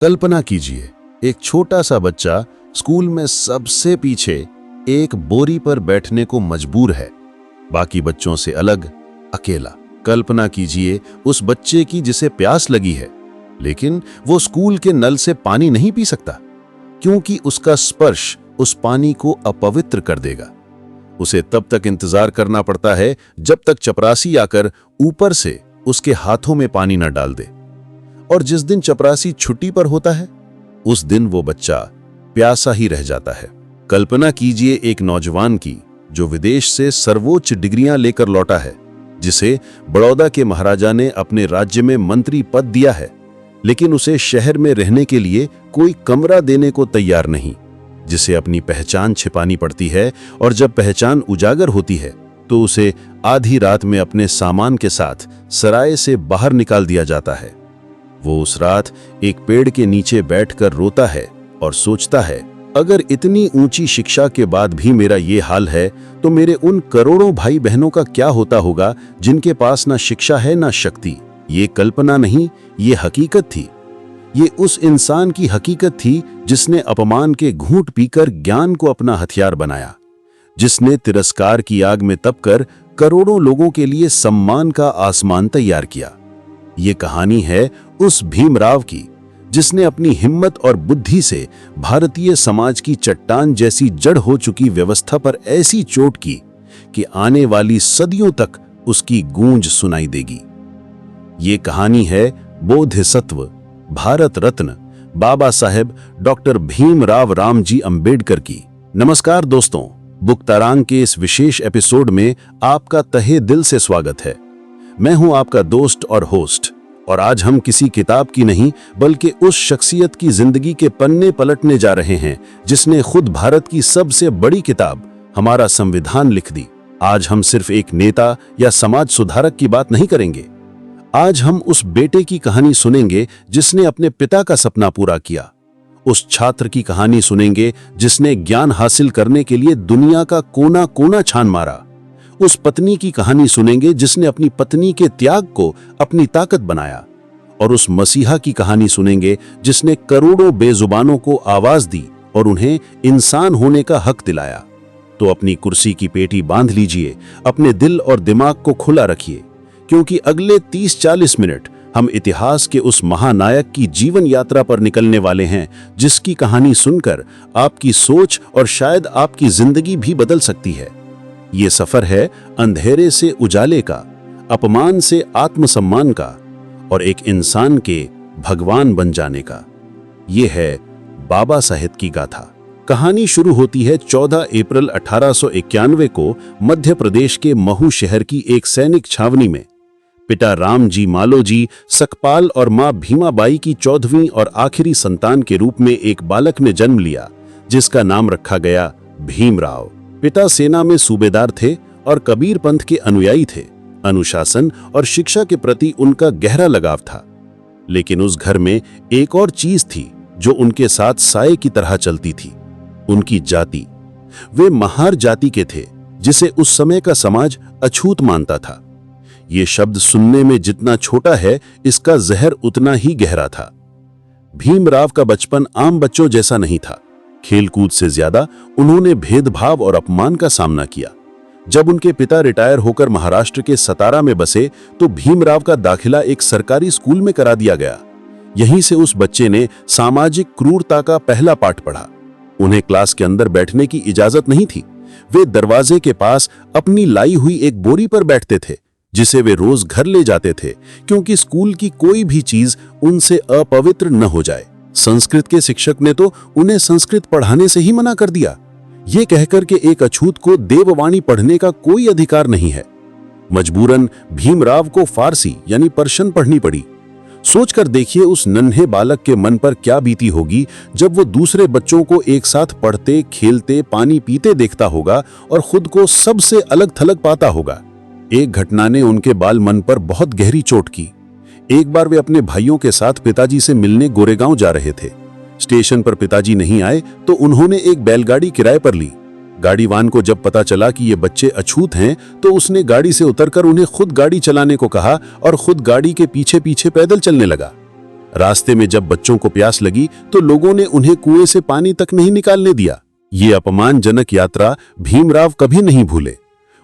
कल्पना कीजिए, एक छोटा सा बच्चा स्कूल में सबसे पीछे एक बोरी पर बैठने को मजबूर है, बाकी बच्चों से अलग, अकेला। कल्पना कीजिए उस बच्चे की जिसे प्यास लगी है, लेकिन वो स्कूल के नल से पानी नहीं पी सकता, क्योंकि उसका स्पर्श उस पानी को अपवित्र कर देगा। उसे तब तक इंतजार करना पड़ता है जब तक चपरासी आकर ऊपर से उसके हाथों में पानी न डाल दे। और जिस दिन चपरासी छुट्टी पर होता है, उस दिन वो बच्चा प्यासा ही रह जाता है। कल्पना कीजिए एक नौजवान की जो विदेश से सर्वोच्च डिग्रियां लेकर लौटा है, जिसे बड़ौदा के महाराजा ने अपने राज्य में मंत्री पद दिया है, लेकिन उसे शहर में रहने के लिए कोई कमरा देने को तैयार नहीं, जिसे अपनी पहचान छिपानी पड़ती है, और जब पहचान उजागर होती है तो उसे आधी रात में अपने सामान के साथ सराय से बाहर निकाल दिया जाता है। वो उस रात एक पेड़ के नीचे बैठकर रोता है और सोचता है, अगर इतनी ऊंची शिक्षा के बाद भी मेरा ये हाल है, तो मेरे उन करोड़ों भाई बहनों का क्या होता होगा जिनके पास ना शिक्षा है ना शक्ति। ये कल्पना नहीं, ये हकीकत थी। ये उस इंसान की हकीकत थी जिसने अपमान के घूंट पीकर ज्ञान को अपना हथियार बनाया, जिसने तिरस्कार की आग में तपकर करोड़ों लोगों के लिए सम्मान का आसमान तैयार किया। ये कहानी है उस भीमराव की, जिसने अपनी हिम्मत और बुद्धि से भारतीय समाज की चट्टान जैसी जड़ हो चुकी व्यवस्था पर ऐसी चोट की कि आने वाली सदियों तक उसकी गूंज सुनाई देगी। ये कहानी है बोधिसत्व, भारत रत्न बाबा साहेब डॉक्टर भीमराव रामजी अंबेडकर की। नमस्कार दोस्तों, बुक तारांग के इस विशेष एपिसोड में आपका तहे दिल से स्वागत है। मैं हूं आपका दोस्त और होस्ट, और आज हम किसी किताब की नहीं बल्कि उस शख्सियत की जिंदगी के पन्ने पलटने जा रहे हैं जिसने खुद भारत की सबसे बड़ी किताब हमारा संविधान लिख दी। आज हम सिर्फ एक नेता या समाज सुधारक की बात नहीं करेंगे। आज हम उस बेटे की कहानी सुनेंगे जिसने अपने पिता का सपना पूरा किया, उस छात्र की कहानी सुनेंगे जिसने ज्ञान हासिल करने के लिए दुनिया का कोना कोना छान मारा, उस पत्नी की कहानी सुनेंगे जिसने अपनी पत्नी के त्याग को अपनी ताकत बनाया, और उस मसीहा की कहानी सुनेंगे जिसने करोड़ों बेजुबानों को आवाज दी और उन्हें इंसान होने का हक दिलाया। तो अपनी कुर्सी की पेटी बांध लीजिए, अपने दिल और दिमाग को खुला रखिए, क्योंकि अगले 30-40 मिनट हम इतिहास के उस महानायक की जीवन यात्रा पर निकलने वाले हैं, जिसकी कहानी सुनकर आपकी सोच और शायद आपकी जिंदगी भी बदल सकती है। ये सफर है अंधेरे से उजाले का, अपमान से आत्मसम्मान का, और एक इंसान के भगवान बन जाने का। ये है बाबा साहेब की गाथा। कहानी शुरू होती है 14 अप्रैल 1891 को मध्य प्रदेश के महू शहर की एक सैनिक छावनी में। पिता रामजी मालोजी सकपाल और मां भीमाबाई की 14वीं और आखिरी संतान के रूप में एक बालक ने जन्म लिया, जिसका नाम रखा गया भीमराव। पिता सेना में सूबेदार थे और कबीर पंथ के अनुयायी थे। अनुशासन और शिक्षा के प्रति उनका गहरा लगाव था। लेकिन उस घर में एक और चीज थी जो उनके साथ साये की तरह चलती थी, उनकी जाति। वे महार जाति के थे, जिसे उस समय का समाज अछूत मानता था। ये शब्द सुनने में जितना छोटा है, इसका जहर उतना ही गहरा था। भीमराव का बचपन आम बच्चों जैसा नहीं था। खेलकूद से ज्यादा उन्होंने भेदभाव और अपमान का सामना किया। जब उनके पिता रिटायर होकर महाराष्ट्र के सतारा में बसे, तो भीमराव का दाखिला एक सरकारी स्कूल में करा दिया गया। यहीं से उस बच्चे ने सामाजिक क्रूरता का पहला पाठ पढ़ा। उन्हें क्लास के अंदर बैठने की इजाजत नहीं थी। वे दरवाजे के पास अपनी लाई हुई एक बोरी पर बैठते थे, जिसे वे रोज घर ले जाते थे, क्योंकि स्कूल की कोई भी चीज उनसे अपवित्र न हो जाए। संस्कृत के शिक्षक ने तो उन्हें संस्कृत पढ़ाने से ही मना कर दिया, ये कहकर के एक अछूत को देववाणी पढ़ने का कोई अधिकार नहीं है। मजबूरन भीमराव को फारसी यानी पर्शियन पढ़नी पड़ी। सोचकर देखिए उस नन्हे बालक के मन पर क्या बीती होगी जब वो दूसरे बच्चों को एक साथ पढ़ते, खेलते, पानी पीते देखता होगा और खुद को सबसे अलग थलग पाता होगा। एक घटना ने उनके बाल मन पर बहुत गहरी चोट की। एक बार वे अपने भाइयों के साथ पिताजी से मिलने गोरेगांव जा रहे थे। स्टेशन पर पिताजी नहीं आए तो उन्होंने एक बैलगाड़ी किराए पर ली। गाड़ीवान को जब पता चला कि ये बच्चे अछूत हैं, तो उसने गाड़ी से उतरकर उन्हें खुद गाड़ी चलाने को कहा और खुद गाड़ी के पीछे पीछे पैदल चलने लगा। रास्ते में जब बच्चों को प्यास लगी तो लोगों ने उन्हें कुएं से पानी तक नहीं निकालने दिया। ये अपमानजनक यात्रा भीमराव कभी नहीं भूले।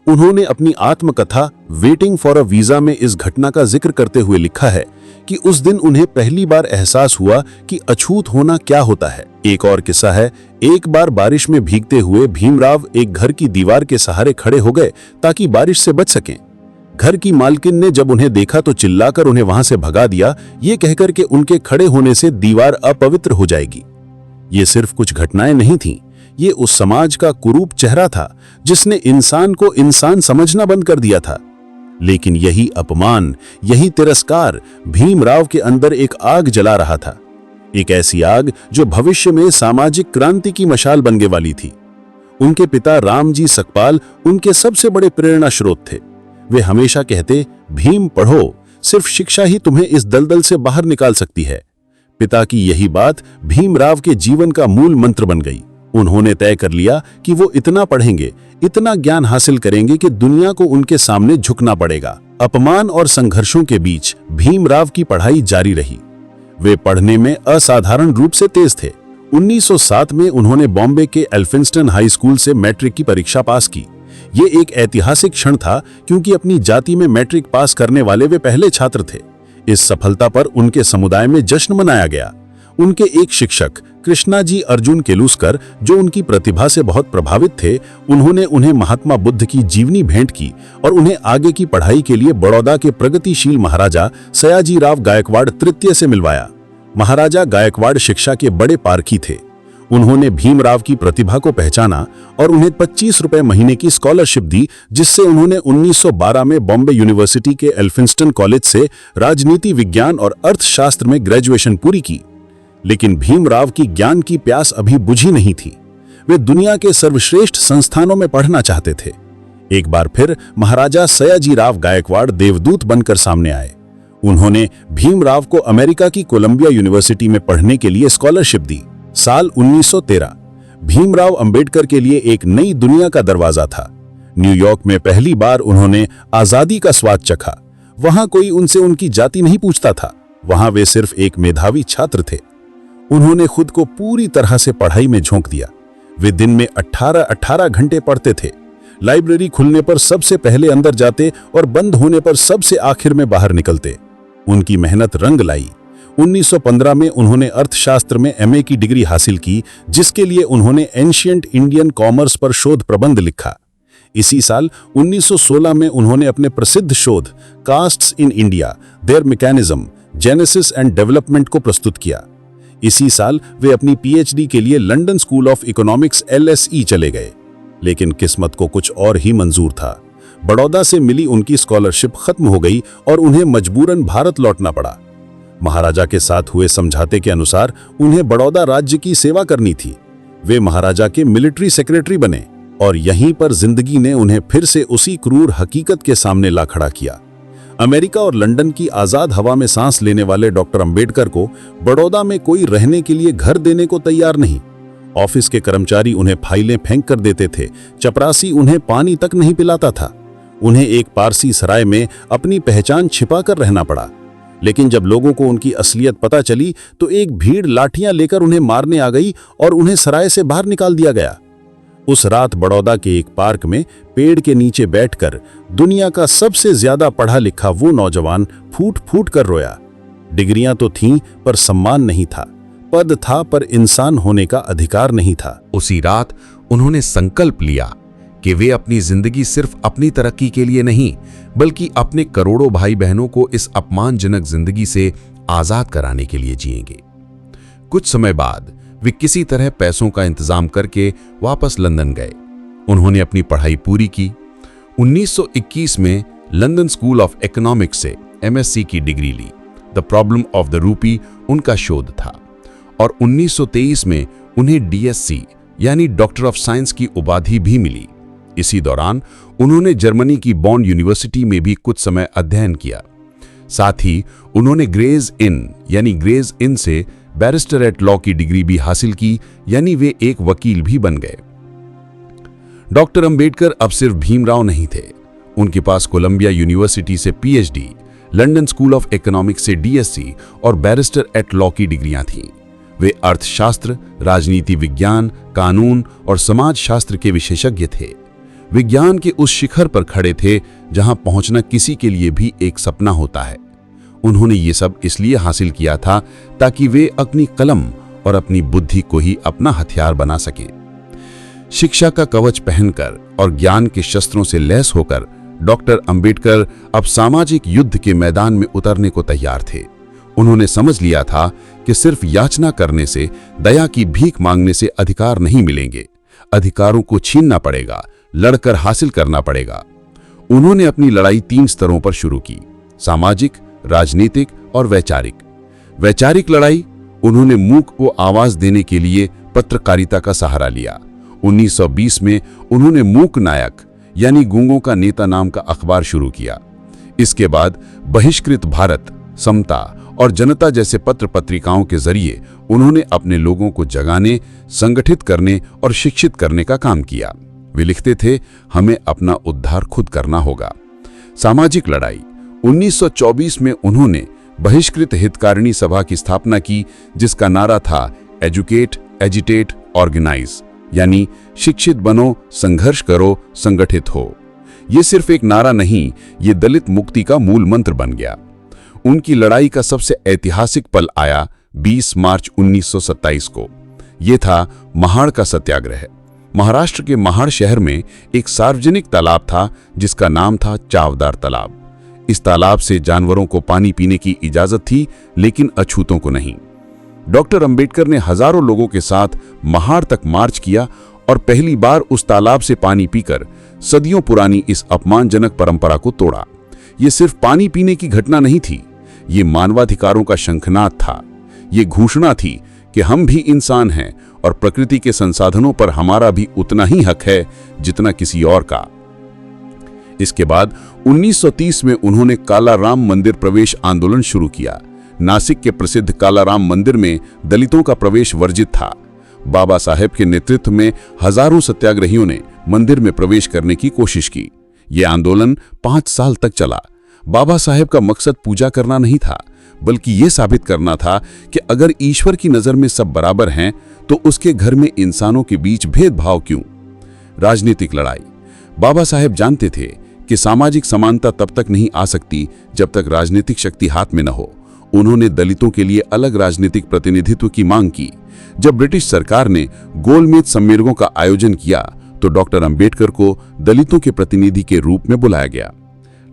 उन्होंने अपनी आत्मकथा वेटिंग फॉर अ वीजा में इस घटना का जिक्र करते हुए लिखा है कि उस दिन उन्हें पहली बार एहसास हुआ कि अछूत होना क्या होता है। एक और किस्सा है, एक बार बारिश में भीगते हुए भीमराव एक घर की दीवार के सहारे खड़े हो गए ताकि बारिश से बच सकें। घर की मालकिन ने जब उन्हें देखा तो चिल्लाकर उन्हें वहां से भगा दिया, ये कहकर के उनके खड़े होने से दीवार अपवित्र हो जाएगी। ये सिर्फ कुछ घटनाएं नहीं थीं, ये उस समाज का कुरूप चेहरा था जिसने इंसान को इंसान समझना बंद कर दिया था। लेकिन यही अपमान, यही तिरस्कार भीमराव के अंदर एक आग जला रहा था, एक ऐसी आग जो भविष्य में सामाजिक क्रांति की मशाल बनने वाली थी। उनके पिता रामजी सकपाल उनके सबसे बड़े प्रेरणा स्रोत थे। वे हमेशा कहते, भीम पढ़ो, सिर्फ शिक्षा ही तुम्हें इस दलदल से बाहर निकाल सकती है। पिता की यही बात भीमराव के जीवन का मूल मंत्र बन गई। उन्होंने तय कर लिया कि वो इतना पढ़ेंगे, इतना ज्ञान हासिल करेंगे कि दुनिया को उनके सामने झुकना पड़ेगा। अपमान और संघर्षों के बीच भीमराव की पढ़ाई जारी रही। वे पढ़ने में असाधारण रूप से तेज थे। 1907 में उन्होंने बॉम्बे के एल्फिंस्टन हाई स्कूल से मैट्रिक की परीक्षा पास की। ये एक ऐतिहासिक क्षण था क्योंकि अपनी जाति में मैट्रिक पास करने वाले वे पहले छात्र थे। इस सफलता पर उनके समुदाय में जश्न मनाया गया। उनके एक शिक्षक कृष्णाजी अर्जुन केलुस्कर, जो उनकी प्रतिभा से बहुत प्रभावित थे, उन्होंने उन्हें महात्मा बुद्ध की जीवनी भेंट की और उन्हें आगे की पढ़ाई के लिए बड़ौदा के प्रगतिशील महाराजा सयाजीराव गायकवाड़ तृतीय से मिलवाया। महाराजा गायकवाड़ शिक्षा के बड़े पारखी थे। उन्होंने भीमराव की प्रतिभा को पहचाना और उन्हें 25 रुपए महीने की स्कॉलरशिप दी, जिससे उन्होंने 1912 में बॉम्बे यूनिवर्सिटी के एल्फिंस्टन कॉलेज से राजनीति विज्ञान और अर्थशास्त्र में ग्रेजुएशन पूरी की। लेकिन भीमराव की ज्ञान की प्यास अभी बुझी नहीं थी। वे दुनिया के सर्वश्रेष्ठ संस्थानों में पढ़ना चाहते थे। एक बार फिर महाराजा सयाजीराव गायकवाड़ देवदूत बनकर सामने आए। उन्होंने भीमराव को अमेरिका की कोलंबिया यूनिवर्सिटी में पढ़ने के लिए स्कॉलरशिप दी। साल 1913 भीमराव अंबेडकर के लिए एक नई दुनिया का दरवाजा था। न्यूयॉर्क में पहली बार उन्होंने आजादी का स्वाद चखा। वहां कोई उनसे उनकी जाति नहीं पूछता था। वहां वे सिर्फ एक मेधावी छात्र थे। उन्होंने खुद को पूरी तरह से पढ़ाई में झोंक दिया। वे दिन में 18 घंटे पढ़ते थे। लाइब्रेरी खुलने पर सबसे पहले अंदर जाते और बंद होने पर सबसे आखिर में बाहर निकलते। उनकी मेहनत रंग लाई। 1915 में उन्होंने अर्थशास्त्र में एमए की डिग्री हासिल की, जिसके लिए उन्होंने एंशिएंट इंडियन कॉमर्स पर शोध प्रबंध लिखा। इसी साल 1916 में उन्होंने अपने प्रसिद्ध शोध castes in India, there mechanism, genesis and development को प्रस्तुत किया। इसी साल वे अपनी पीएचडी के लिए London school of economics LSE चले गए। लेकिन किस्मत को कुछ और ही मंजूर था। बड़ौदा से मिली उनकी स्कॉलरशिप खत्म हो गई और उन्हें मजबूरन भारत लौटना पड़ा। महाराजा के साथ हुए समझौते के अनुसार उन्हें बड़ौदा राज्य की सेवा करनी थी। वे महाराजा के मिलिट्री सेक्रेटरी बने और यहीं पर जिंदगी ने उन्हें फिर से उसी क्रूर हकीकत के सामने ला खड़ा किया। अमेरिका और लंदन की आजाद हवा में सांस लेने वाले डॉक्टर अंबेडकर को बड़ौदा में कोई रहने के लिए घर देने को तैयार नहीं। ऑफिस के कर्मचारी उन्हें फाइलें फेंक कर देते थे। चपरासी उन्हें पानी तक नहीं पिलाता था। उन्हें एक पारसी सराय में अपनी पहचान छिपा कर रहना पड़ा। लेकिन जब लोगों को उनकी असलियत पता चली तो एक भीड़ लाठियां लेकर उन्हें मारने आ गई और उन्हें सराय से बाहर निकाल दिया गया। उस रात बड़ौदा के एक पार्क में पेड़ के नीचे बैठकर दुनिया का सबसे ज्यादा पढ़ा लिखा वो नौजवान फूट फूट कर रोया। डिग्रियां तो थीं पर सम्मान नहीं था, पद था पर इंसान होने का अधिकार नहीं था। उसी रात उन्होंने संकल्प लिया कि वे अपनी जिंदगी सिर्फ अपनी तरक्की के लिए नहीं, बल्कि अपने करोड़ों भाई बहनों को इस अपमानजनक जिंदगी से आजाद कराने के लिए जिएंगे। कुछ समय बाद वे किसी तरह पैसों का इंतजाम करके वापस लंदन गए। उन्होंने अपनी पढ़ाई पूरी की। 1921 में लंदन स्कूल ऑफ इकोनॉमिक्स से MSc की डिग्री ली। The problem of the rupee उनका शोध था और 1923 में उन्हें DSc यानी डॉक्टर ऑफ साइंस की उपाधि भी मिली। इसी दौरान उन्होंने जर्मनी की बॉन यूनिवर्सिटी में भी कुछ समय अध्ययन किया। साथ ही उन्होंने ग्रेज इन से बैरिस्टर एट लॉ की डिग्री भी हासिल की, यानी वे एक वकील भी बन गए। डॉक्टर अंबेडकर अब सिर्फ भीमराव नहीं थे। उनके पास कोलंबिया यूनिवर्सिटी से PhD, London school of economics से डीएससी और बैरिस्टर एट लॉ की डिग्रियां थीं। वे अर्थशास्त्र, राजनीति विज्ञान, कानून और समाज शास्त्र के विशेषज्ञ थे। विज्ञान के उस शिखर पर खड़े थे जहां पहुंचना किसी के लिए भी एक सपना होता है। उन्होंने ये सब इसलिए हासिल किया था ताकि वे अपनी कलम और अपनी बुद्धि को ही अपना हथियार बना सकें। शिक्षा का कवच पहनकर और ज्ञान के शस्त्रों से लैस होकर डॉक्टर अंबेडकर अब सामाजिक युद्ध के मैदान में उतरने को तैयार थे। उन्होंने समझ लिया था कि सिर्फ याचना करने से, दया की भीख मांगने से अधिकार नहीं मिलेंगे। अधिकारों को छीनना पड़ेगा, लड़कर हासिल करना पड़ेगा। उन्होंने अपनी लड़ाई 3 स्तरों पर शुरू की: सामाजिक, राजनीतिक और वैचारिक। वैचारिक लड़ाई: उन्होंने मूक को आवाज देने के लिए पत्रकारिता का सहारा लिया। 1920 में उन्होंने मूक नायक यानी गूंगों का नेता नाम का अखबार शुरू किया। इसके बाद बहिष्कृत भारत, समता और जनता जैसे पत्र पत्रिकाओं के जरिए उन्होंने अपने लोगों को जगाने, संगठित करने और शिक्षित करने का काम किया। वे लिखते थे, हमें अपना उद्धार खुद करना होगा। सामाजिक लड़ाई: 1924 में उन्होंने बहिष्कृत हितकारिणी सभा की स्थापना की, जिसका नारा था एजुकेट, एजिटेट, ऑर्गेनाइज, यानी शिक्षित बनो, संघर्ष करो, संगठित हो। ये सिर्फ एक नारा नहीं, ये दलित मुक्ति का मूल मंत्र बन गया। उनकी लड़ाई का सबसे ऐतिहासिक पल आया 20 मार्च 1927 को। ये था महाड़ का सत्याग्रह। महाराष्ट्र के महाड़ शहर में एक सार्वजनिक तालाब था जिसका नाम था चावदार तालाब। इस तालाब से जानवरों को पानी पीने की इजाजत थी, लेकिन अछूतों को नहीं। डॉक्टर अंबेडकर ने हजारों लोगों के साथ महाड़ तक मार्च किया और पहली बार उस तालाब से पानी पीकर सदियों पुरानी इस अपमानजनक परंपरा को तोड़ा। ये सिर्फ पानी पीने की घटना नहीं थी, ये मानवाधिकारों का शंखनाद था। ये घोषणा थी कि हम भी इंसान हैं और प्रकृति के संसाधनों पर हमारा भी उतना ही हक है जितना किसी और का। इसके बाद 1930 में उन्होंने कालाराम मंदिर प्रवेश आंदोलन शुरू किया। नासिक के प्रसिद्ध कालाराम मंदिर में दलितों का प्रवेश वर्जित था। बाबा साहेब के नेतृत्व में हजारों सत्याग्रहियों ने मंदिर में प्रवेश करने की कोशिश की। यह आंदोलन 5 साल तक चला। बाबा साहेब का मकसद पूजा करना नहीं था, बल्कि यह साबित करना था कि अगर ईश्वर की नजर में सब बराबर हैं, तो उसके घर में इंसानों के बीच भेदभाव क्यों? राजनीतिक लड़ाई: बाबा साहेब जानते थे कि सामाजिक समानता तब तक नहीं आ सकती जब तक राजनीतिक शक्ति हाथ में न हो। उन्होंने दलितों के लिए अलग राजनीतिक प्रतिनिधित्व की मांग की। जब ब्रिटिश सरकार ने गोलमेज सम्मेलनों का आयोजन किया, तो डॉक्टर अंबेडकर को दलितों के प्रतिनिधि के रूप में बुलाया गया।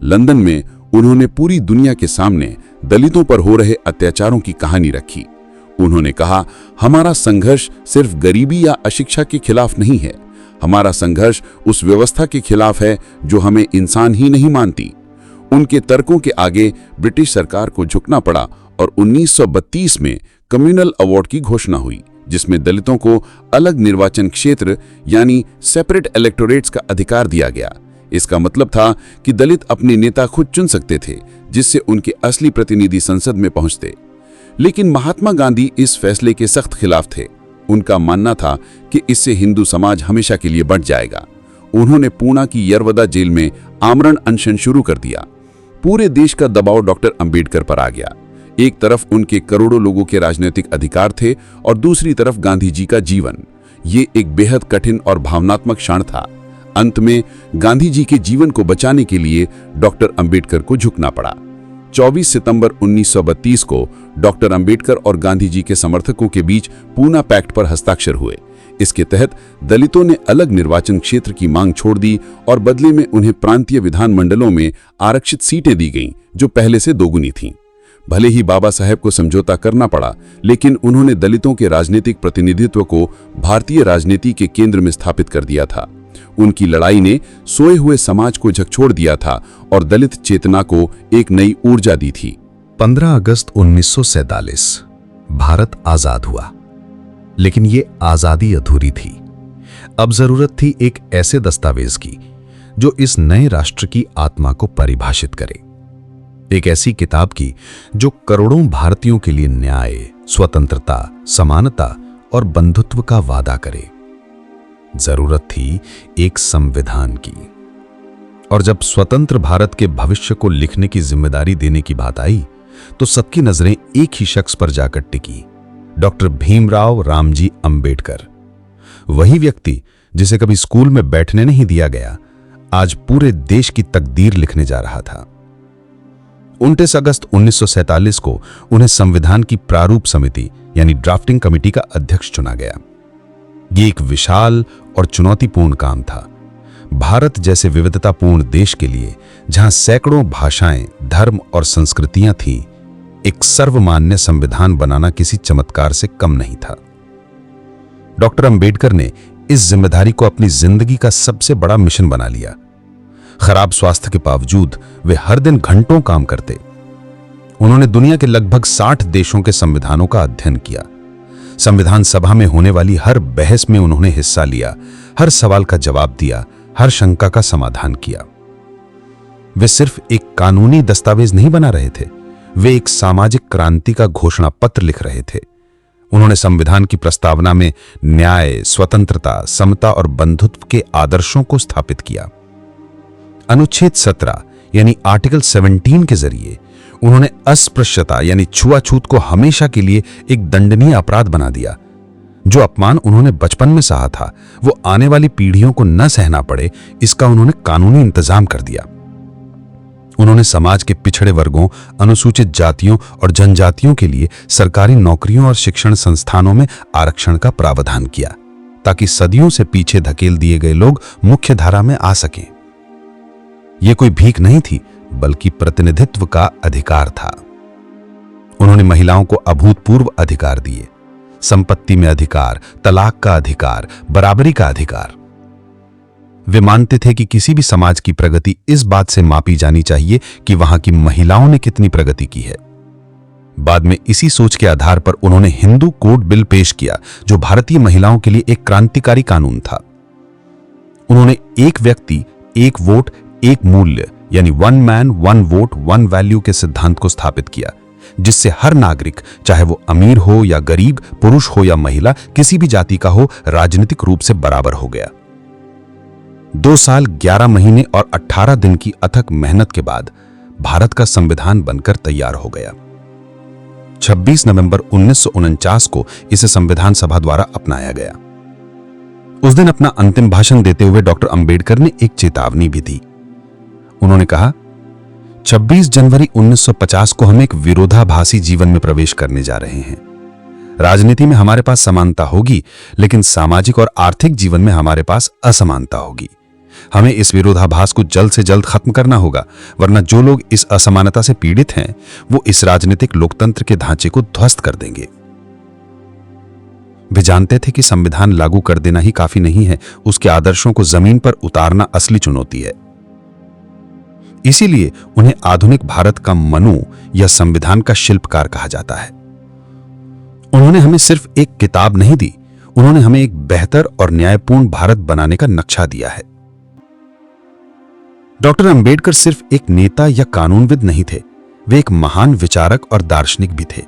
लंदन में उन्होंने पूरी दुनिया के सामने दलितों पर हो रहे अत्याचारों की कहानी रखी। उन्होंने कहा, हमारा संघर्ष सिर्फ गरीबी या अशिक्षा के खिलाफ नहीं है, हमारा संघर्ष उस व्यवस्था के खिलाफ है जो हमें इंसान ही नहीं मानती। उनके तर्कों के आगे ब्रिटिश सरकार को झुकना पड़ा और 1932 में कम्युनल अवार्ड की घोषणा हुई, जिसमें दलितों को अलग निर्वाचन क्षेत्र यानी सेपरेट इलेक्टोरेट्स का अधिकार दिया गया। इसका मतलब था कि दलित अपने नेता खुद चुन सकते थे, जिससे उनके असली प्रतिनिधि संसद में पहुंचते। लेकिन महात्मा गांधी इस फैसले के सख्त खिलाफ थे। उनका मानना था कि इससे हिंदू समाज हमेशा के लिए बंट जाएगा। उन्होंने पूना की यरवदा जेल में आमरण अनशन शुरू कर दिया। पूरे देश का दबाव डॉक्टर अंबेडकर पर आ गया। एक तरफ उनके करोड़ों लोगों के राजनीतिक अधिकार थे और दूसरी तरफ गांधी जी का जीवन। ये एक बेहद कठिन और भावनात्मक क्षण था। अंत में गांधी जी के जीवन को बचाने के लिए डॉक्टर अंबेडकर को झुकना पड़ा। 24 सितंबर 1932 को डॉक्टर अंबेडकर और गांधी जी के समर्थकों के बीच पूना पैक्ट पर हस्ताक्षर हुए। इसके तहत दलितों ने अलग निर्वाचन क्षेत्र की मांग छोड़ दी और बदले में उन्हें प्रांतीय विधानमंडलों में आरक्षित सीटें दी गईं, जो पहले से दोगुनी थीं। भले ही बाबा साहेब को समझौता करना पड़ा, लेकिन उन्होंने दलितों के राजनीतिक प्रतिनिधित्व को भारतीय राजनीति के केंद्र में स्थापित कर दिया था। उनकी लड़ाई ने सोए हुए समाज को झकझोर दिया था और दलित चेतना को एक नई ऊर्जा दी थी। 15 अगस्त 1947 भारत आजाद हुआ, लेकिन ये आजादी अधूरी थी। अब जरूरत थी एक ऐसे दस्तावेज की जो इस नए राष्ट्र की आत्मा को परिभाषित करे, एक ऐसी किताब की जो करोड़ों भारतीयों के लिए न्याय, स्वतंत्रता, समानता और बंधुत्व का वादा करे। जरूरत थी एक संविधान की, और जब स्वतंत्र भारत के भविष्य को लिखने की जिम्मेदारी देने की बात आई तो सबकी नजरें एक ही शख्स पर जाकर टिकी, डॉक्टर भीमराव रामजी अंबेडकर। वही व्यक्ति जिसे कभी स्कूल में बैठने नहीं दिया गया, आज पूरे देश की तकदीर लिखने जा रहा था। 29 अगस्त 1947 को उन्हें संविधान की प्रारूप समिति यानी ड्राफ्टिंग कमेटी का अध्यक्ष चुना गया। ये एक विशाल और चुनौतीपूर्ण काम था। भारत जैसे विविधतापूर्ण देश के लिए, जहां सैकड़ों भाषाएं, धर्म और संस्कृतियां थीं, एक सर्वमान्य संविधान बनाना किसी चमत्कार से कम नहीं था। डॉक्टर अंबेडकर ने इस जिम्मेदारी को अपनी जिंदगी का सबसे बड़ा मिशन बना लिया। खराब स्वास्थ्य के बावजूद वे हर दिन घंटों काम करते। उन्होंने दुनिया के लगभग 60 देशों के संविधानों का अध्ययन किया। संविधान सभा में होने वाली हर बहस में उन्होंने हिस्सा लिया, हर सवाल का जवाब दिया, हर शंका का समाधान किया। वे सिर्फ एक कानूनी दस्तावेज नहीं बना रहे थे, वे एक सामाजिक क्रांति का घोषणा पत्र लिख रहे थे। उन्होंने संविधान की प्रस्तावना में न्याय, स्वतंत्रता, समता और बंधुत्व के आदर्शों को स्थापित किया। अनुच्छेद 17 यानी आर्टिकल 17 के जरिए उन्होंने अस्पृश्यता यानी छुआछूत को हमेशा के लिए एक दंडनीय अपराध बना दिया। जो अपमान उन्होंने बचपन में सहा था, वो आने वाली पीढ़ियों को न सहना पड़े, इसका उन्होंने कानूनी इंतजाम कर दिया। उन्होंने समाज के पिछड़े वर्गों, अनुसूचित जातियों और जनजातियों के लिए सरकारी नौकरियों और शिक्षण संस्थानों में आरक्षण का प्रावधान किया, ताकि सदियों से पीछे धकेल दिए गए लोग मुख्य धारा में आ सकें। यह कोई भीख नहीं थी, बल्कि प्रतिनिधित्व का अधिकार था। उन्होंने महिलाओं को अभूतपूर्व अधिकार दिए, संपत्ति में अधिकार, तलाक का अधिकार, बराबरी का अधिकार। वे मानते थे कि किसी भी समाज की प्रगति इस बात से मापी जानी चाहिए कि वहां की महिलाओं ने कितनी प्रगति की है। बाद में इसी सोच के आधार पर उन्होंने हिंदू कोड बिल पेश किया, जो भारतीय महिलाओं के लिए एक क्रांतिकारी कानून था। उन्होंने एक व्यक्ति, एक वोट, एक मूल्य यानी one man one vote one value के सिद्धांत को स्थापित किया, जिससे हर नागरिक, चाहे वो अमीर हो या गरीब, पुरुष हो या महिला, किसी भी जाति का हो, राजनीतिक रूप से बराबर हो गया। 2 साल 11 महीने और 18 दिन की अथक मेहनत के बाद भारत का संविधान बनकर तैयार हो गया। 26 नवंबर 1949 को इसे संविधान सभा द्वारा अपनाया गया। उस दिन अपना अंतिम भाषण देते हुए डॉक्टर अंबेडकर ने एक चेतावनी भी दी। उन्होंने कहा, 26 जनवरी 1950 को हम एक विरोधाभासी जीवन में प्रवेश करने जा रहे हैं। राजनीति में हमारे पास समानता होगी, लेकिन सामाजिक और आर्थिक जीवन में हमारे पास असमानता होगी। हमें इस विरोधाभास को जल्द से जल्द खत्म करना होगा, वरना जो लोग इस असमानता से पीड़ित हैं, वो इस राजनीतिक लोकतंत्र के ढांचे को ध्वस्त कर देंगे। वे जानते थे कि संविधान लागू कर देना ही काफी नहीं है, उसके आदर्शों को जमीन पर उतारना असली चुनौती है। इसीलिए उन्हें आधुनिक भारत का मनु या संविधान का शिल्पकार कहा जाता है। उन्होंने हमें सिर्फ एक किताब नहीं दी, उन्होंने हमें एक बेहतर और न्यायपूर्ण भारत बनाने का नक्शा दिया है। डॉक्टर अंबेडकर सिर्फ एक नेता या कानूनविद नहीं थे, वे एक महान विचारक और दार्शनिक भी थे।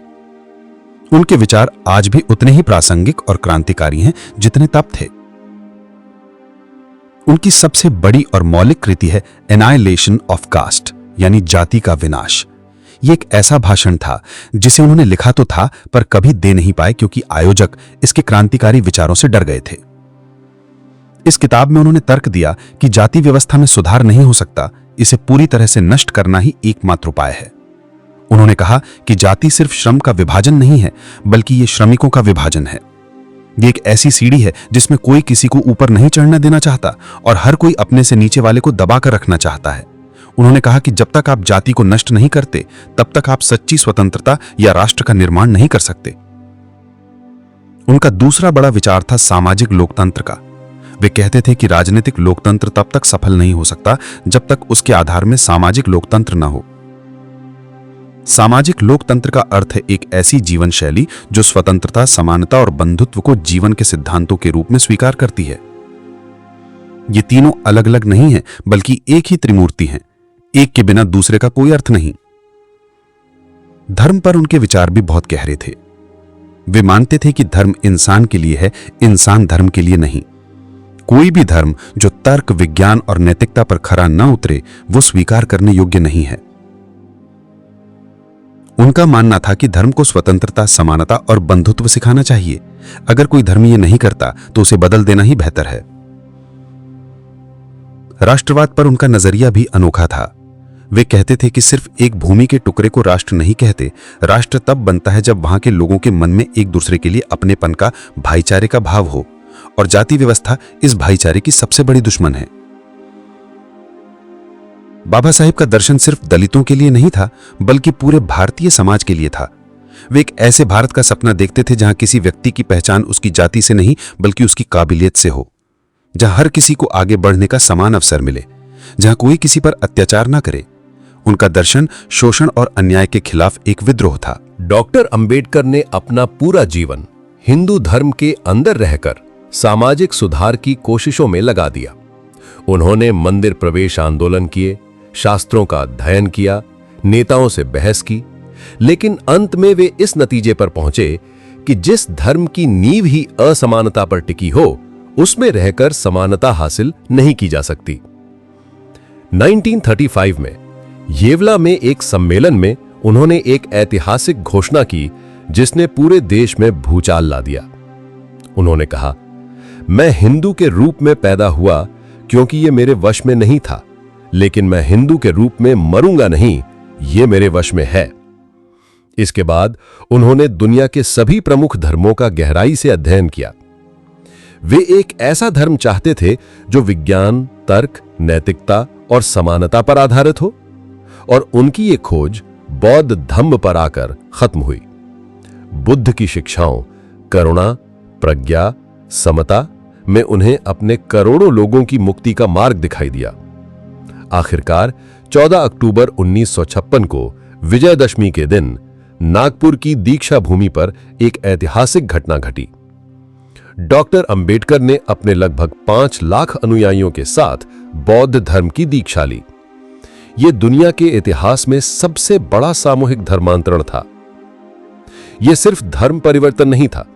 उनके विचार आज भी उतने ही प्रासंगिक और क्रांतिकारी हैं जितने तब थे। उनकी सबसे बड़ी और मौलिक कृति है एनाइलेशन ऑफ कास्ट यानी जाति का विनाश। यह एक ऐसा भाषण था जिसे उन्होंने लिखा तो था, पर कभी दे नहीं पाए, क्योंकि आयोजक इसके क्रांतिकारी विचारों से डर गए थे। इस किताब में उन्होंने तर्क दिया कि जाति व्यवस्था में सुधार नहीं हो सकता, इसे पूरी तरह से नष्ट करना ही एकमात्र उपाय है। उन्होंने कहा कि जाति सिर्फ श्रम का विभाजन नहीं है, बल्कि यह श्रमिकों का विभाजन है। ये एक ऐसी सीढ़ी है जिसमें कोई किसी को ऊपर नहीं चढ़ना देना चाहता और हर कोई अपने से नीचे वाले को दबाकर रखना चाहता है। उन्होंने कहा कि जब तक आप जाति को नष्ट नहीं करते, तब तक आप सच्ची स्वतंत्रता या राष्ट्र का निर्माण नहीं कर सकते। उनका दूसरा बड़ा विचार था सामाजिक लोकतंत्र का। वे कहते थे कि राजनीतिक लोकतंत्र तब तक सफल नहीं हो सकता जब तक उसके आधार में सामाजिक लोकतंत्र न हो। सामाजिक लोकतंत्र का अर्थ है एक ऐसी जीवन शैली जो स्वतंत्रता, समानता और बंधुत्व को जीवन के सिद्धांतों के रूप में स्वीकार करती है। ये तीनों अलग अलग नहीं हैं, बल्कि एक ही त्रिमूर्ति हैं। एक के बिना दूसरे का कोई अर्थ नहीं। धर्म पर उनके विचार भी बहुत गहरे थे। वे मानते थे कि धर्म इंसान के लिए है, इंसान धर्म के लिए नहीं। कोई भी धर्म जो तर्क, विज्ञान और नैतिकता पर खरा न उतरे वो स्वीकार करने योग्य नहीं है। उनका मानना था कि धर्म को स्वतंत्रता, समानता और बंधुत्व सिखाना चाहिए। अगर कोई धर्म ये नहीं करता तो उसे बदल देना ही बेहतर है। राष्ट्रवाद पर उनका नजरिया भी अनोखा था। वे कहते थे कि सिर्फ एक भूमि के टुकड़े को राष्ट्र नहीं कहते। राष्ट्र तब बनता है जब वहां के लोगों के मन में एक दूसरे के लिए अपनेपन का, भाईचारे का भाव हो, और जाति व्यवस्था इस भाईचारे की सबसे बड़ी दुश्मन है। बाबा साहेब का दर्शन सिर्फ दलितों के लिए नहीं था, बल्कि पूरे भारतीय समाज के लिए था। वे एक ऐसे भारत का सपना देखते थे जहां किसी व्यक्ति की पहचान उसकी जाति से नहीं बल्कि उसकी काबिलियत से हो, जहां हर किसी को आगे बढ़ने का समान अवसर मिले, जहां कोई किसी पर अत्याचार ना करे। उनका दर्शन शोषण और अन्याय के खिलाफ एक विद्रोह था। डॉक्टर अंबेडकर ने अपना पूरा जीवन हिंदू धर्म के अंदर रहकर सामाजिक सुधार की कोशिशों में लगा दिया। उन्होंने मंदिर प्रवेश आंदोलन किए, शास्त्रों का अध्ययन किया, नेताओं से बहस की, लेकिन अंत में वे इस नतीजे पर पहुंचे कि जिस धर्म की नींव ही असमानता पर टिकी हो, उसमें रहकर समानता हासिल नहीं की जा सकती। 1935 में येवला में एक सम्मेलन में उन्होंने एक ऐतिहासिक घोषणा की जिसने पूरे देश में भूचाल ला दिया। उन्होंने कहा, मैं हिंदू के रूप में पैदा हुआ क्योंकि यह मेरे वश में नहीं था, लेकिन मैं हिंदू के रूप में मरूंगा नहीं, यह मेरे वश में है। इसके बाद उन्होंने दुनिया के सभी प्रमुख धर्मों का गहराई से अध्ययन किया। वे एक ऐसा धर्म चाहते थे जो विज्ञान, तर्क, नैतिकता और समानता पर आधारित हो, और उनकी ये खोज बौद्ध धम्म पर आकर खत्म हुई। बुद्ध की शिक्षाओं करुणा, प्रज्ञा, समता में उन्हें अपने करोड़ों लोगों की मुक्ति का मार्ग दिखाई दिया। आखिरकार 14 अक्टूबर 1956 को विजयदशमी के दिन नागपुर की दीक्षा भूमि पर एक ऐतिहासिक घटना घटी। डॉक्टर अंबेडकर ने अपने लगभग 5 लाख अनुयायियों के साथ बौद्ध धर्म की दीक्षा ली। यह दुनिया के इतिहास में सबसे बड़ा सामूहिक धर्मांतरण था। यह सिर्फ धर्म परिवर्तन नहीं था,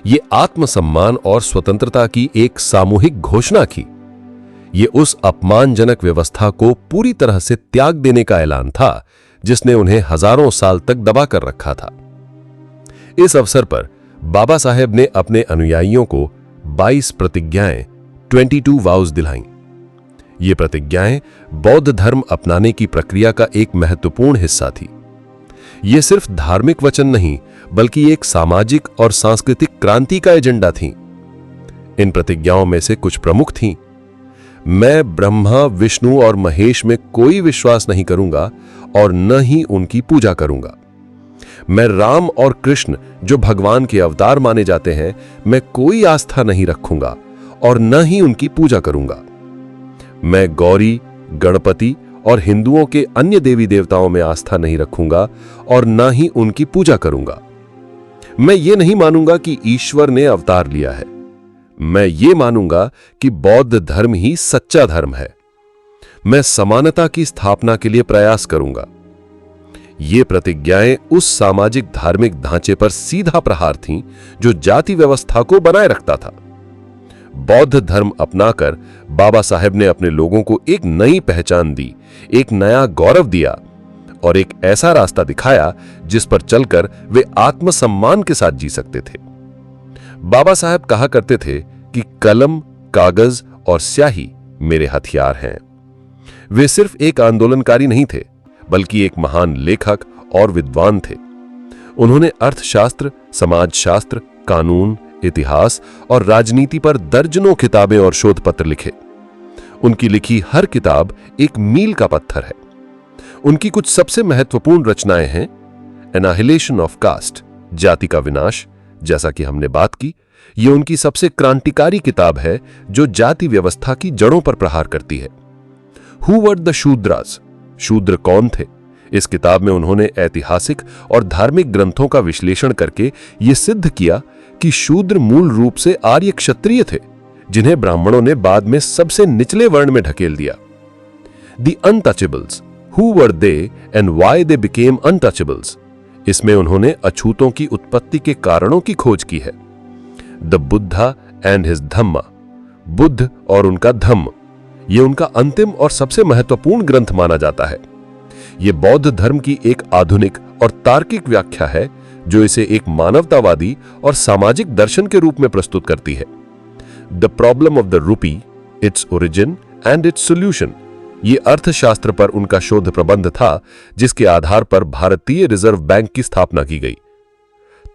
यह आत्मसम्मान और स्वतंत्रता की एक सामूहिक घोषणा थी। यह उस अपमानजनक व्यवस्था को पूरी तरह से त्याग देने का ऐलान था जिसने उन्हें हजारों साल तक दबा कर रखा था। इस अवसर पर बाबा साहेब ने अपने अनुयायियों को 22 प्रतिज्ञाएं, 22 वाउज दिलाईं। ये प्रतिज्ञाएं बौद्ध धर्म अपनाने की प्रक्रिया का एक महत्वपूर्ण हिस्सा थी। ये सिर्फ धार्मिक वचन नहीं बल्कि एक सामाजिक और सांस्कृतिक क्रांति का एजेंडा थी। इन प्रतिज्ञाओं में से कुछ प्रमुख थीं। मैं ब्रह्मा, विष्णु और महेश में कोई विश्वास नहीं करूंगा और न ही उनकी पूजा करूंगा। मैं राम और कृष्ण जो भगवान के अवतार माने जाते हैं, मैं कोई आस्था नहीं रखूंगा और न ही उनकी पूजा करूंगा। मैं गौरी, गणपति और हिंदुओं के अन्य देवी देवताओं में आस्था नहीं रखूंगा और न ही उनकी पूजा करूंगा। मैं ये नहीं मानूंगा कि ईश्वर ने अवतार लिया है। मैं ये मानूंगा कि बौद्ध धर्म ही सच्चा धर्म है। मैं समानता की स्थापना के लिए प्रयास करूंगा। ये प्रतिज्ञाएं उस सामाजिक धार्मिक ढांचे पर सीधा प्रहार थीं जो जाति व्यवस्था को बनाए रखता था। बौद्ध धर्म अपनाकर बाबा साहेब ने अपने लोगों को एक नई पहचान दी, एक नया गौरव दिया और एक ऐसा रास्ता दिखाया जिस पर चलकर वे आत्मसम्मान के साथ जी सकते थे। बाबा साहेब कहा करते थे कि कलम, कागज और स्याही मेरे हथियार हैं। वे सिर्फ एक आंदोलनकारी नहीं थे बल्कि एक महान लेखक और विद्वान थे। उन्होंने अर्थशास्त्र, समाजशास्त्र, कानून, इतिहास और राजनीति पर दर्जनों किताबें और शोध पत्र लिखे। उनकी लिखी हर किताब एक मील का पत्थर है। उनकी कुछ सबसे महत्वपूर्ण रचनाएं हैं एनाहिलेशन ऑफ कास्ट, जाति का विनाश, जैसा कि हमने बात की। यह उनकी सबसे क्रांतिकारी किताब है जो जाति व्यवस्था की जड़ों पर प्रहार करती है। हु वर द शूद्रास, शूद्र कौन थे? इस किताब में उन्होंने ऐतिहासिक और धार्मिक ग्रंथों का विश्लेषण करके यह सिद्ध किया कि शूद्र मूल रूप से आर्य क्षत्रिय थे जिन्हें ब्राह्मणों ने बाद में सबसे निचले वर्ण में ढकेल दिया। The untouchables, who were they and why they became untouchables, इसमें उन्होंने अछूतों की उत्पत्ति के कारणों की खोज की है। द बुद्धा एंड हिज धम्मा, बुद्ध और उनका धम्म, यह उनका अंतिम और सबसे महत्वपूर्ण ग्रंथ माना जाता है। यह बौद्ध धर्म की एक आधुनिक और तार्किक व्याख्या है जो इसे एक मानवतावादी और सामाजिक दर्शन के रूप में प्रस्तुत करती है। द प्रॉब्लम ऑफ द रूपी, its origin and its solution, ये अर्थशास्त्र पर उनका शोध प्रबंध था जिसके आधार पर भारतीय रिजर्व बैंक की स्थापना की गई।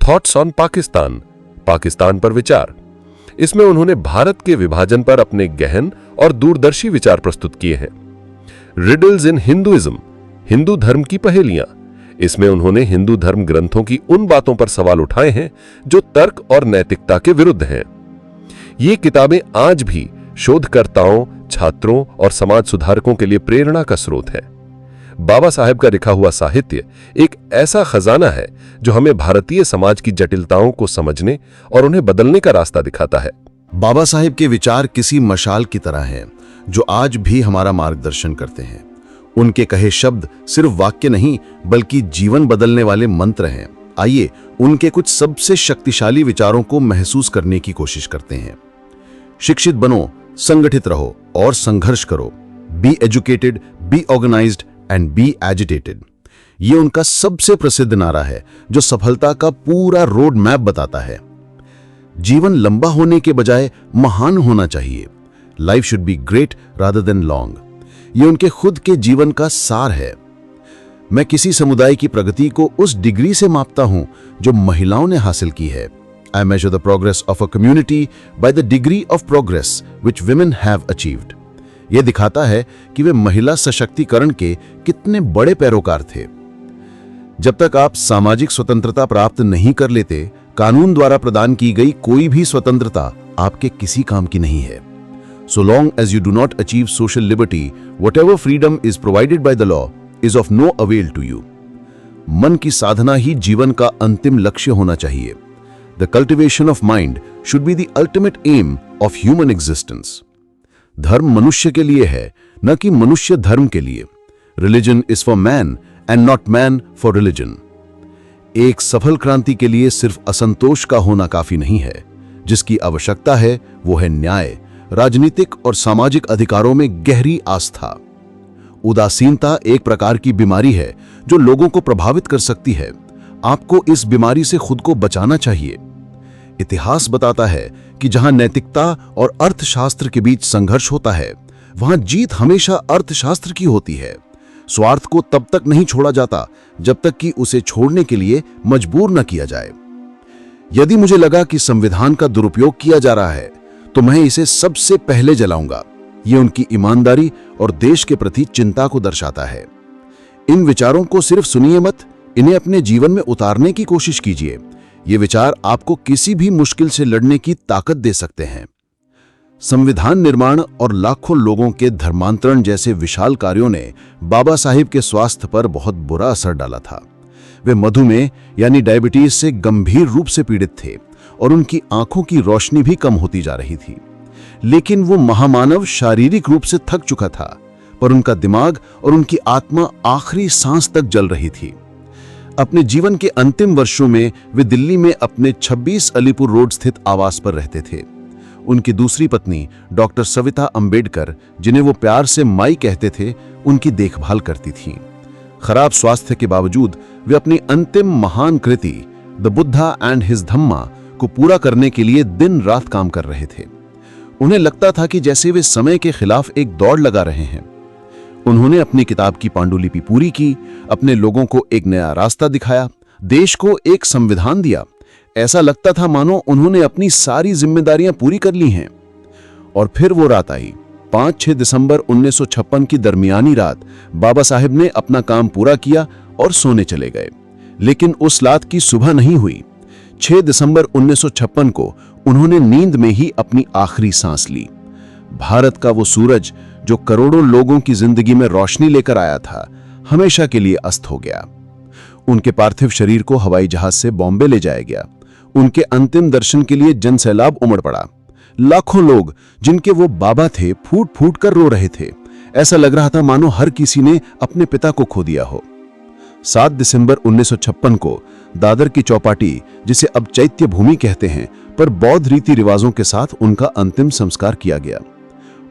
थॉट्स ऑन पाकिस्तान, पाकिस्तान पर विचार, इसमें उन्होंने भारत के विभाजन पर अपने गहन और दूरदर्शी विचार प्रस्तुत किए हैं। रिडल्स इन हिंदुइज्म, हिंदू धर्म की पहेलियां, इसमें उन्होंने हिंदू धर्म ग्रंथों की उन बातों पर सवाल उठाए हैं जो तर्क और नैतिकता के विरुद्ध हैं। ये किताबें आज भी शोधकर्ताओं, छात्रों और समाज सुधारकों के लिए प्रेरणा का स्रोत है। बाबा साहेब का लिखा हुआ साहित्य एक ऐसा खजाना है जो हमें भारतीय समाज की जटिलताओं को समझने और उन्हें बदलने का रास्ता दिखाता है। बाबा साहेब के विचार किसी मशाल की तरह हैं जो आज भी हमारा मार्गदर्शन करते हैं। उनके कहे शब्द सिर्फ वाक्य नहीं बल्कि जीवन बदलने वाले मंत्र हैं। आइए उनके कुछ सबसे शक्तिशाली विचारों को महसूस करने की कोशिश करते हैं। शिक्षित बनो, संगठित रहो और संघर्ष करो। Be educated, be organised and be agitated. ये उनका सबसे प्रसिद्ध नारा है जो सफलता का पूरा रोड मैप बताता है। जीवन लंबा होने के बजाय महान होना चाहिए। Life should be great rather than long. ये उनके खुद के जीवन का सार है। मैं किसी समुदाय की प्रगति को उस डिग्री से मापता हूं जो महिलाओं ने हासिल की है। I measure the progress of a community by the degree of progress which women have achieved. यह दिखाता है कि वे महिला सशक्तिकरण के कितने बड़े पैरोकार थे। जब तक आप सामाजिक स्वतंत्रता प्राप्त नहीं कर लेते, कानून द्वारा प्रदान की गई कोई भी स्वतंत्रता आपके किसी काम की नहीं है। So long as you do not achieve social liberty, whatever freedom is provided by the law is of no avail to you. मन की साधना ही जीवन का अंतिम लक्ष्य होना चाहिए। The cultivation of mind should be the ultimate aim of human existence. धर्म मनुष्य के लिए है, न कि मनुष्य धर्म के लिए। Religion is for man and not man for religion. एक सफल क्रांति के लिए सिर्फ असंतोष का होना काफी नहीं है। जिसकी आवश्यकता है वो है न्याय, राजनीतिक और सामाजिक अधिकारों में गहरी आस्था। उदासीनता एक प्रकार की बीमारी है जो लोगों को प्रभावित कर सकती है। आपको इस बीमारी से खुद को बचाना चाहिए। इतिहास बताता है कि जहां नैतिकता और अर्थशास्त्र के बीच संघर्ष होता है, वहां जीत हमेशा अर्थशास्त्र की होती है। स्वार्थ को तब तक नहीं छोड़ा जाता जब तक कि उसे छोड़ने के लिए मजबूर न किया जाए। यदि मुझे लगा कि संविधान का दुरुपयोग किया जा रहा है तो मैं इसे सबसे पहले जलाऊंगा। ये उनकी ईमानदारी और देश के प्रति चिंता को दर्शाता है। इन विचारों को सिर्फ सुनिए मत, इन्हें अपने जीवन में उतारने की कोशिश कीजिए। ये विचार आपको किसी भी मुश्किल से लड़ने की ताकत दे सकते हैं। संविधान निर्माण और लाखों लोगों के धर्मांतरण जैसे विशाल कार्यों ने बाबा साहिब के स्वास्थ्य पर बहुत बुरा असर डाला था। वे मधुमेह यानी डायबिटीज से गंभीर रूप से पीड़ित थे और उनकी आंखों की रोशनी भी कम होती जा रही थी। लेकिन वो महामानव शारीरिक रूप से थक चुका था, पर उनका दिमाग और उनकी आत्मा आखिरी सांस तक जल रही थी। अपने जीवन के अंतिम वर्षों में वे दिल्ली में अपने 26 अलीपुर रोड स्थित आवास पर रहते थे। उनकी दूसरी पत्नी डॉक्टर सविता अंबेडकर, जिन्हें वो प्यार से माई कहते थे, उनकी देखभाल करती थीं। खराब स्वास्थ्य के बावजूद वे अपनी अंतिम महान कृति द बुद्धा एंड हिज धम्मा को पूरा करने के लिए दिन रात काम कर रहे थे। उन्हें लगता था कि जैसे वे समय के खिलाफ एक दौड़ लगा रहे हैं। उन्होंने अपनी किताब की पांडुलिपि पूरी की, अपने लोगों को एक नया रास्ता दिखाया, देश को एक संविधान दिया। ऐसा लगता था मानो उन्होंने अपनी सारी जिम्मेदारियां पूरी कर ली हैं। और फिर वो रात आई, 5-6 दिसंबर 1956 की दरमियानी रात। बाबा साहेब ने अपना काम पूरा किया और सोने चले गए। लेकिन उस रात की सुबह नहीं हुई। 6 दिसंबर 1956 को उन्होंने नींद में ही अपनी आखिरी सांस ली। भारत का वो सूरज जो करोड़ों लोगों की जिंदगी में रोशनी लेकर आया था, हमेशा के लिए अस्त हो गया। उनके पार्थिव शरीर को हवाई जहाज से बॉम्बे ले जाया गया। उनके अंतिम दर्शन के लिए जनसैलाब उमड़ पड़ा। लाखों लोग जिनके वो बाबा थे फूट फूट कर रो रहे थे। ऐसा लग रहा था मानो हर किसी ने अपने पिता को खो दिया हो। 7 दिसंबर 1956 को दादर की चौपाटी, जिसे अब चैत्य भूमि कहते हैं, पर बौद्ध रीति रिवाजों के साथ उनका अंतिम संस्कार किया गया।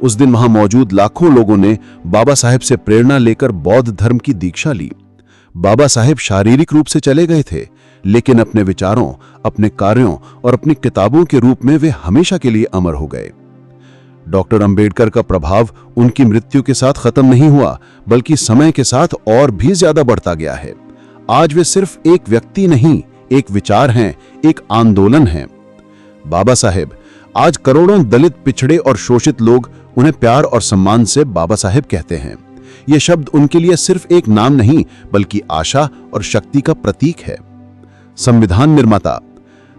उस दिन वहां मौजूद लाखों लोगों ने बाबा साहेब से प्रेरणा लेकर बौद्ध धर्म की दीक्षा ली। बाबा साहेब शारीरिक रूप से चले गए थे, लेकिन अपने विचारों, अपने कार्यों और अपनी किताबों के रूप में वे हमेशा के लिए अमर हो गए। डॉक्टर अंबेडकर का प्रभाव उनकी मृत्यु के साथ खत्म नहीं हुआ, बल्कि समय के साथ और भी ज्यादा बढ़ता गया है। आज वे सिर्फ एक व्यक्ति नहीं, एक विचार हैं, एक आंदोलन हैं। बाबा साहेब, आज करोड़ों दलित, पिछड़े और शोषित लोग उन्हें प्यार और सम्मान से बाबा साहेब कहते हैं। ये शब्द उनके लिए सिर्फ एक नाम नहीं, बल्कि आशा और शक्ति का प्रतीक है। संविधान निर्माता,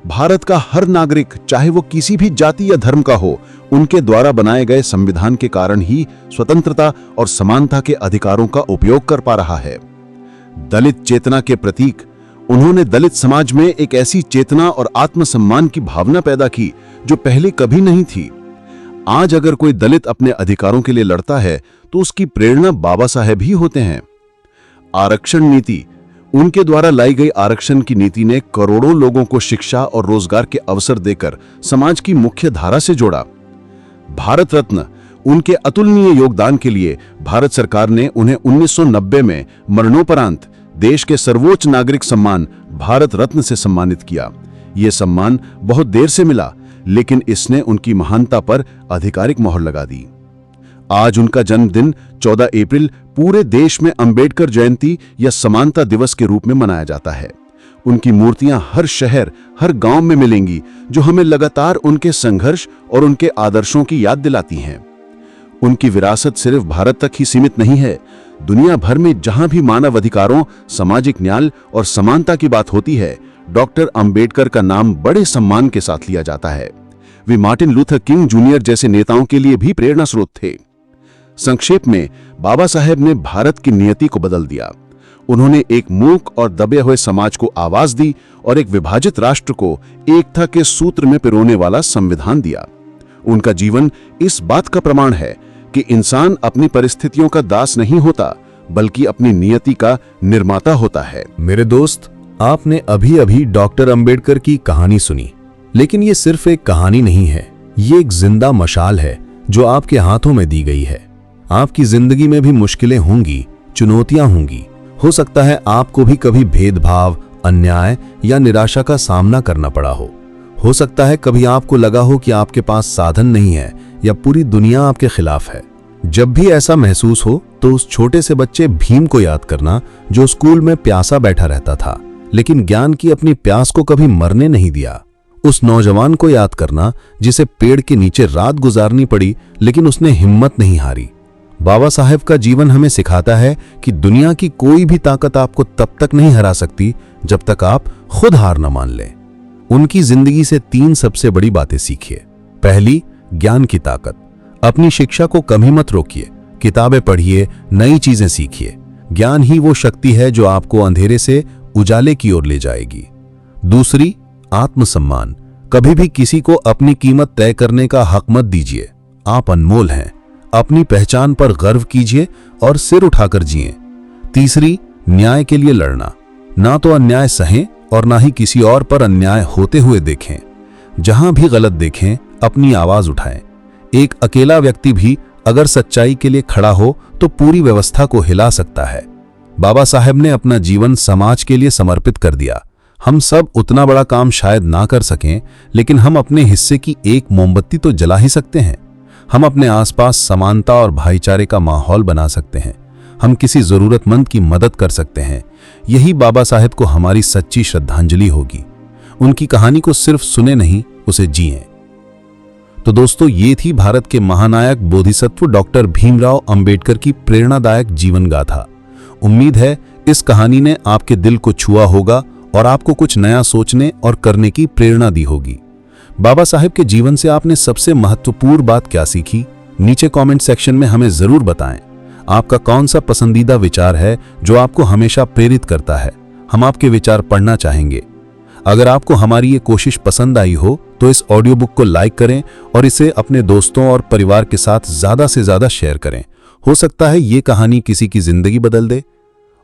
भारत का हर नागरिक, चाहे वो किसी भी जाति या धर्म का हो, उनके द्वारा बनाए गए संविधान के कारण ही स्वतंत्रता और समानता के अधिकारों का उपयोग कर पा रहा है। दलित चेतना के प्रतीक, उन्होंने दलित समाज में एक ऐसी चेतना और आत्मसम्मान की भावना पैदा की जो पहले कभी नहीं थी। आज अगर कोई दलित अपने अधिकारों के लिए लड़ता है तो उसकी प्रेरणा बाबा साहेब ही होते हैं। आरक्षण नीति, उनके द्वारा लाई गई आरक्षण की नीति ने करोड़ों लोगों को शिक्षा और रोजगार के अवसर देकर समाज की मुख्य धारा से जोड़ा। भारत रत्न, उनके अतुलनीय योगदान के लिए भारत सरकार ने उन्हें 1990 में मरणोपरांत देश के सर्वोच्च नागरिक सम्मान भारत रत्न से सम्मानित किया। यह सम्मान बहुत देर से मिला, लेकिन इसने उनकी महानता पर आधिकारिक मोहर लगा दी। आज उनका जन्मदिन 14 अप्रैल पूरे देश में अंबेडकर जयंती या समानता दिवस के रूप में मनाया जाता है। उनकी मूर्तियां हर शहर, हर गांव में मिलेंगी, जो हमें लगातार उनके संघर्ष और उनके आदर्शों की याद दिलाती हैं। उनकी विरासत सिर्फ भारत तक ही सीमित नहीं है। दुनिया भर में जहां भी मानव अधिकारों, सामाजिक न्याय और समानता की बात होती है, डॉक्टर अंबेडकर का नाम बड़े सम्मान के साथ लिया जाता है। वे मार्टिन लूथर किंग जूनियर जैसे नेताओं के लिए भी प्रेरणा स्रोत थे। संक्षेप में, बाबा साहेब ने भारत की नियति को बदल दिया। उन्होंने एक मूक और दबे हुए समाज को आवाज दी और एक विभाजित राष्ट्र को एकता के सूत्र में पिरोने वाला संविधान दिया। उनका जीवन इस बात का प्रमाण है कि इंसान अपनी परिस्थितियों का दास नहीं होता, बल्कि अपनी नियति का निर्माता होता है। मेरे दोस्त, आपने अभी अभी डॉक्टर अंबेडकर की कहानी सुनी, लेकिन ये सिर्फ एक कहानी नहीं है। ये एक जिंदा मशाल है जो आपके हाथों में दी गई है। आपकी जिंदगी में भी मुश्किलें होंगी, चुनौतियां होंगी। हो सकता है आपको भी कभी भेदभाव, अन्याय या निराशा का सामना करना पड़ा हो सकता है कभी आपको लगा हो कि आपके पास साधन नहीं है या पूरी दुनिया आपके खिलाफ है। जब भी ऐसा महसूस हो तो उस छोटे से बच्चे भीम को याद करना, जो स्कूल में प्यासा बैठा रहता था लेकिन ज्ञान की अपनी प्यास को कभी मरने नहीं दिया। उस नौजवान को याद करना जिसे पेड़ के नीचे रात गुजारनी पड़ी, लेकिन उसने हिम्मत नहीं हारी। बाबा साहेब का जीवन हमें सिखाता है कि दुनिया की कोई भी ताकत आपको तब तक नहीं हरा सकती जब तक आप खुद हार न मान लें। उनकी जिंदगी से 3 सबसे बड़ी बातें सीखिए। पहली, ज्ञान की ताकत। अपनी शिक्षा को कभी मत रोकिए, किताबें पढ़िए, नई चीजें सीखिए। ज्ञान ही वो शक्ति है जो आपको अंधेरे से उजाले की ओर ले जाएगी। दूसरी, आत्मसम्मान। कभी भी किसी को अपनी कीमत तय करने का हक मत दीजिए। आप अनमोल हैं। अपनी पहचान पर गर्व कीजिए और सिर उठाकर जिएं। तीसरी, न्याय के लिए लड़ना। ना तो अन्याय सहें और ना ही किसी और पर अन्याय होते हुए देखें। जहां भी गलत देखें, अपनी आवाज उठाएं। एक अकेला व्यक्ति भी अगर सच्चाई के लिए खड़ा हो तो पूरी व्यवस्था को हिला सकता है। बाबा साहेब ने अपना जीवन समाज के लिए समर्पित कर दिया। हम सब उतना बड़ा काम शायद ना कर सकें, लेकिन हम अपने हिस्से की एक मोमबत्ती तो जला ही सकते हैं। हम अपने आसपास समानता और भाईचारे का माहौल बना सकते हैं। हम किसी जरूरतमंद की मदद कर सकते हैं। यही बाबा साहेब को हमारी सच्ची श्रद्धांजलि होगी। उनकी कहानी को सिर्फ सुने नहीं, उसे जिएं। तो दोस्तों, ये थी भारत के महानायक बोधिसत्व डॉक्टर भीमराव अंबेडकर की प्रेरणादायक जीवन गाथा। उम्मीद है इस कहानी ने आपके दिल को छुआ होगा और आपको कुछ नया सोचने और करने की प्रेरणा दी होगी। बाबा साहेब के जीवन से आपने सबसे महत्वपूर्ण बात क्या सीखी? नीचे कमेंट सेक्शन में हमें जरूर बताएं। आपका कौन सा पसंदीदा विचार है जो आपको हमेशा प्रेरित करता है? हम आपके विचार पढ़ना चाहेंगे। अगर आपको हमारी ये कोशिश पसंद आई हो तो इस ऑडियो बुक को लाइक करें और इसे अपने दोस्तों और परिवार के साथ ज्यादा से ज्यादा शेयर करें। हो सकता है ये कहानी किसी की जिंदगी बदल दे।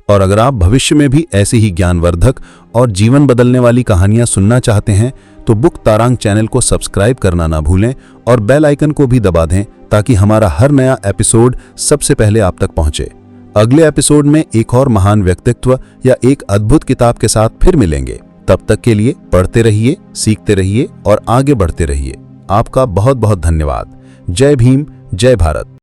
और अगर आप भविष्य में भी ऐसे ही ज्ञानवर्धक और जीवन बदलने वाली कहानियां सुनना चाहते हैं तो बुक तारांग चैनल को सब्सक्राइब करना ना भूलें और बेल आइकन को भी दबा दें ताकि हमारा हर नया एपिसोड सबसे पहले आप तक पहुंचे। अगले एपिसोड में एक और महान व्यक्तित्व या एक अद्भुत किताब के साथ फिर मिलेंगे। तब तक के लिए पढ़ते रहिए, सीखते रहिए और आगे बढ़ते रहिए। आपका बहुत बहुत धन्यवाद। जय भीम, जय भारत।